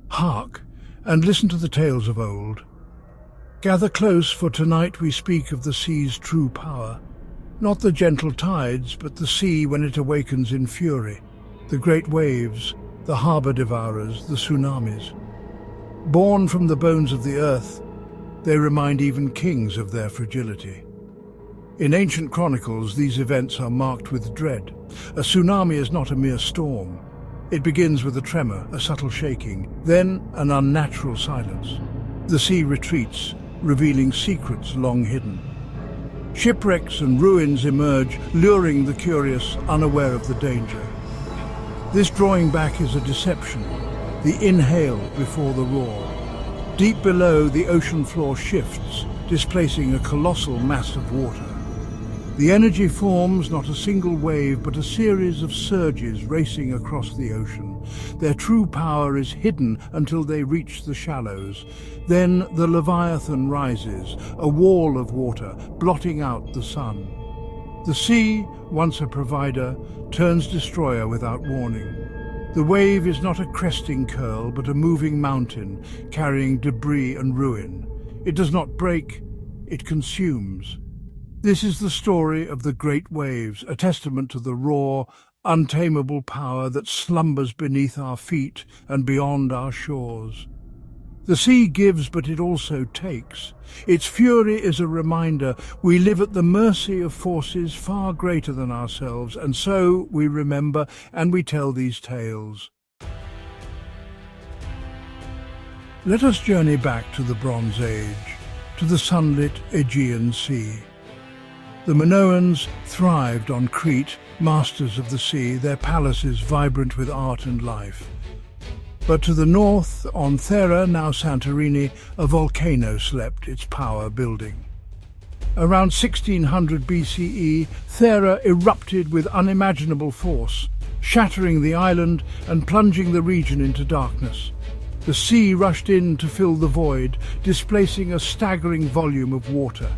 Hark, and listen to the tales of old. Gather close, for tonight we speak of the sea's true power. Not the gentle tides, but the sea when it awakens in fury. The great waves, the harbour devourers, the tsunamis. Born from the bones of the earth, they remind even kings of their fragility. In ancient chronicles, these events are marked with dread. A tsunami is not a mere storm. It begins with a tremor, a subtle shaking, then an unnatural silence. The sea retreats, revealing secrets long hidden. Shipwrecks and ruins emerge, luring the curious, unaware of the danger. This drawing back is a deception, the inhale before the roar. Deep below, the ocean floor shifts, displacing a colossal mass of water. The energy forms not a single wave, but a series of surges racing across the ocean. Their true power is hidden until they reach the shallows. Then the Leviathan rises, a wall of water, blotting out the sun. The sea, once a provider, turns destroyer without warning. The wave is not a cresting curl, but a moving mountain, carrying debris and ruin. It does not break, it consumes. This is the story of the great waves, a testament to the raw, untamable power that slumbers beneath our feet and beyond our shores. The sea gives, but it also takes. Its fury is a reminder we live at the mercy of forces far greater than ourselves, and so we remember and we tell these tales. Let us journey back to the Bronze Age, to the sunlit Aegean Sea. The Minoans thrived on Crete, masters of the sea, their palaces vibrant with art and life. But to the north, on Thera, now Santorini, a volcano slept, its power building. Around 1600 BCE, Thera erupted with unimaginable force, shattering the island and plunging the region into darkness. The sea rushed in to fill the void, displacing a staggering volume of water.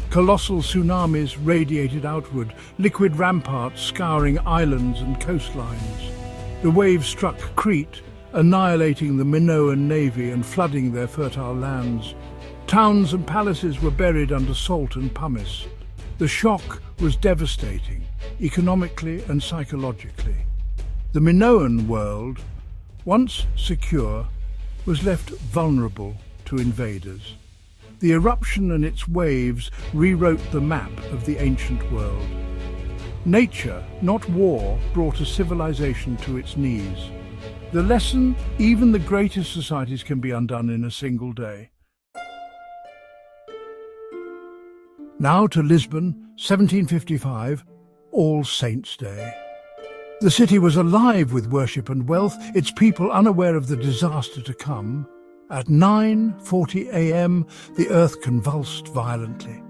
Colossal tsunamis radiated outward, liquid ramparts scouring islands and coastlines. The waves struck Crete, annihilating the Minoan navy and flooding their fertile lands. Towns and palaces were buried under salt and pumice. The shock was devastating, economically and psychologically. The Minoan world, once secure, was left vulnerable to invaders. The eruption and its waves rewrote the map of the ancient world. Nature, not war, brought a civilization to its knees. The lesson, even the greatest societies can be undone in a single day. Now to Lisbon, 1755, All Saints' Day. The city was alive with worship and wealth, its people unaware of the disaster to come. At 9:40 a.m., the earth convulsed violently.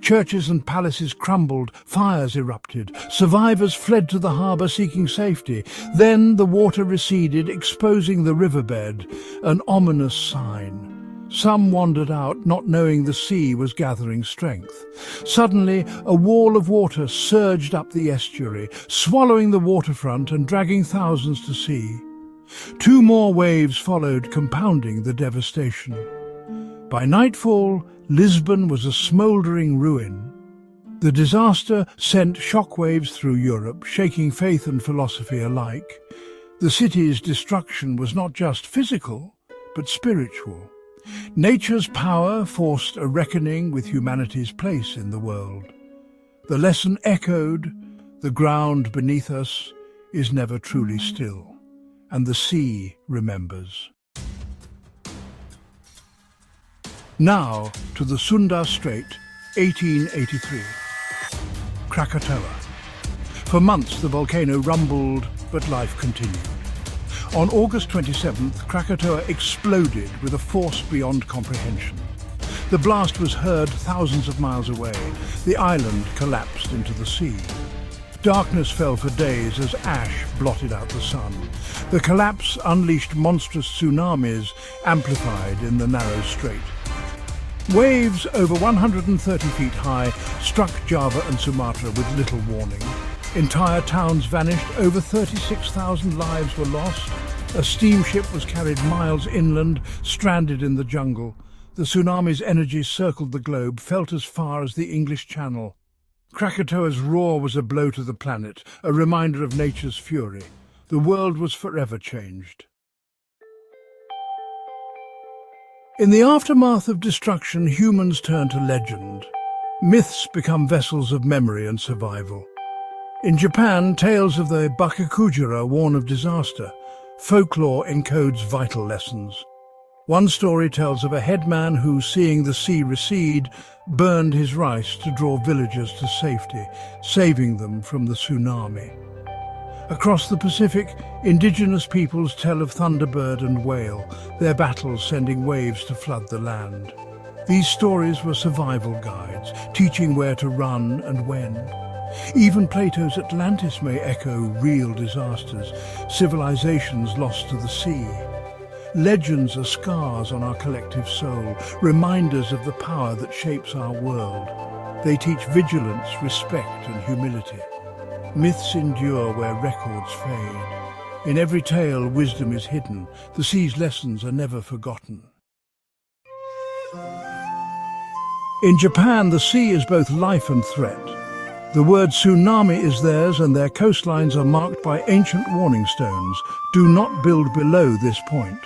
Churches and palaces crumbled, fires erupted, survivors fled to the harbour seeking safety. Then the water receded, exposing the riverbed, an ominous sign. Some wandered out, not knowing the sea was gathering strength. Suddenly, a wall of water surged up the estuary, swallowing the waterfront and dragging thousands to sea. Two more waves followed, compounding the devastation. By nightfall, Lisbon was a smouldering ruin. The disaster sent shockwaves through Europe, shaking faith and philosophy alike. The city's destruction was not just physical, but spiritual. Nature's power forced a reckoning with humanity's place in the world. The lesson echoed: the ground beneath us is never truly still, and the sea remembers. Now to the Sunda Strait, 1883. Krakatoa. For months the volcano rumbled, but life continued. On August 27th, Krakatoa exploded with a force beyond comprehension. The blast was heard thousands of miles away. The island collapsed into the sea. Darkness fell for days as ash blotted out the sun. The collapse unleashed monstrous tsunamis, amplified in the narrow strait. Waves over 130 feet high struck Java and Sumatra with little warning. Entire towns vanished, over 36,000 lives were lost. A steamship was carried miles inland, stranded in the jungle. The tsunami's energy circled the globe, felt as far as the English Channel. Krakatoa's roar was a blow to the planet, a reminder of nature's fury. The world was forever changed. In the aftermath of destruction, humans turn to legend. Myths become vessels of memory and survival. In Japan, tales of the Bakakujira warn of disaster. Folklore encodes vital lessons. One story tells of a headman who, seeing the sea recede, burned his rice to draw villagers to safety, saving them from the tsunami. Across the Pacific, indigenous peoples tell of thunderbird and whale, their battles sending waves to flood the land. These stories were survival guides, teaching where to run and when. Even Plato's Atlantis may echo real disasters, civilizations lost to the sea. Legends are scars on our collective soul, reminders of the power that shapes our world. They teach vigilance, respect, and humility. Myths endure where records fade. In every tale, wisdom is hidden. The sea's lessons are never forgotten. In Japan, the sea is both life and threat. The word tsunami is theirs, and their coastlines are marked by ancient warning stones. Do not build below this point.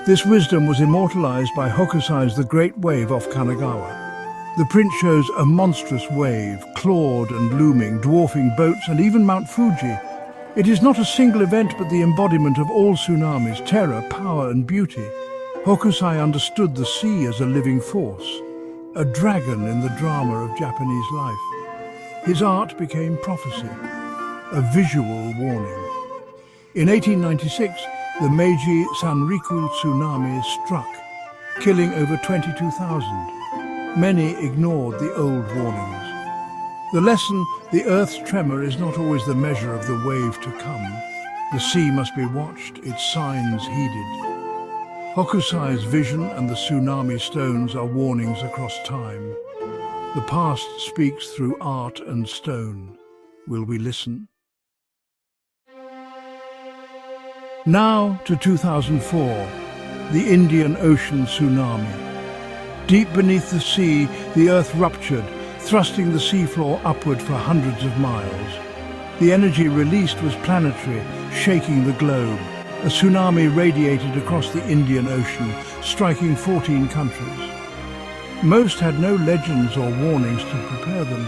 This wisdom was immortalized by Hokusai's The Great Wave off Kanagawa. The print shows a monstrous wave, clawed and looming, dwarfing boats and even Mount Fuji. It is not a single event, but the embodiment of all tsunamis, terror, power and beauty. Hokusai understood the sea as a living force, a dragon in the drama of Japanese life. His art became prophecy, a visual warning. In 1896, the Meiji Sanriku tsunami struck, killing over 22,000. Many ignored the old warnings. The lesson, the Earth's tremor, is not always the measure of the wave to come. The sea must be watched, its signs heeded. Hokusai's vision and the tsunami stones are warnings across time. The past speaks through art and stone. Will we listen? Now to 2004, the Indian Ocean tsunami. Deep beneath the sea, the earth ruptured, thrusting the seafloor upward for hundreds of miles. The energy released was planetary, shaking the globe. A tsunami radiated across the Indian Ocean, striking 14 countries. Most had no legends or warnings to prepare them.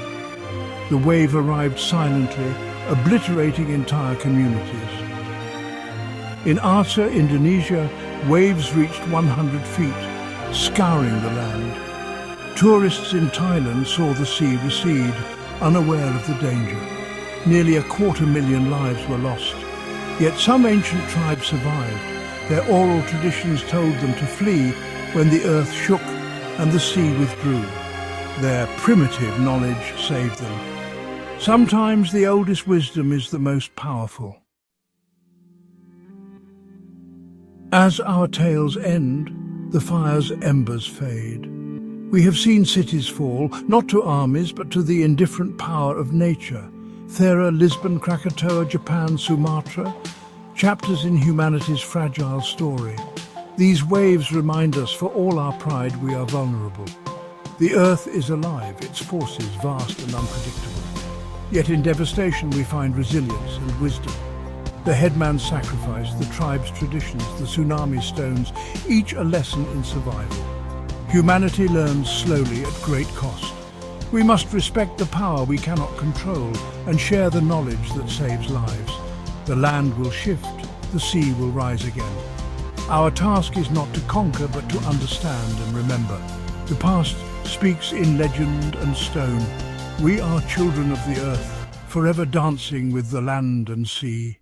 The wave arrived silently, obliterating entire communities. In Aceh, Indonesia, waves reached 100 feet, scouring the land. Tourists in Thailand saw the sea recede, unaware of the danger. Nearly 250,000 lives were lost. Yet some ancient tribes survived. Their oral traditions told them to flee when the earth shook and the sea withdrew. Their primitive knowledge saved them. Sometimes the oldest wisdom is the most powerful. As our tales end, the fire's embers fade. We have seen cities fall, not to armies, but to the indifferent power of nature. Thera, Lisbon, Krakatoa, Japan, Sumatra, chapters in humanity's fragile story. These waves remind us, for all our pride, we are vulnerable. The earth is alive, its forces vast and unpredictable. Yet in devastation we find resilience and wisdom. The headman's sacrifice, the tribe's traditions, the tsunami stones, each a lesson in survival. Humanity learns slowly at great cost. We must respect the power we cannot control and share the knowledge that saves lives. The land will shift, the sea will rise again. Our task is not to conquer, but to understand and remember. The past speaks in legend and stone. We are children of the earth, forever dancing with the land and sea.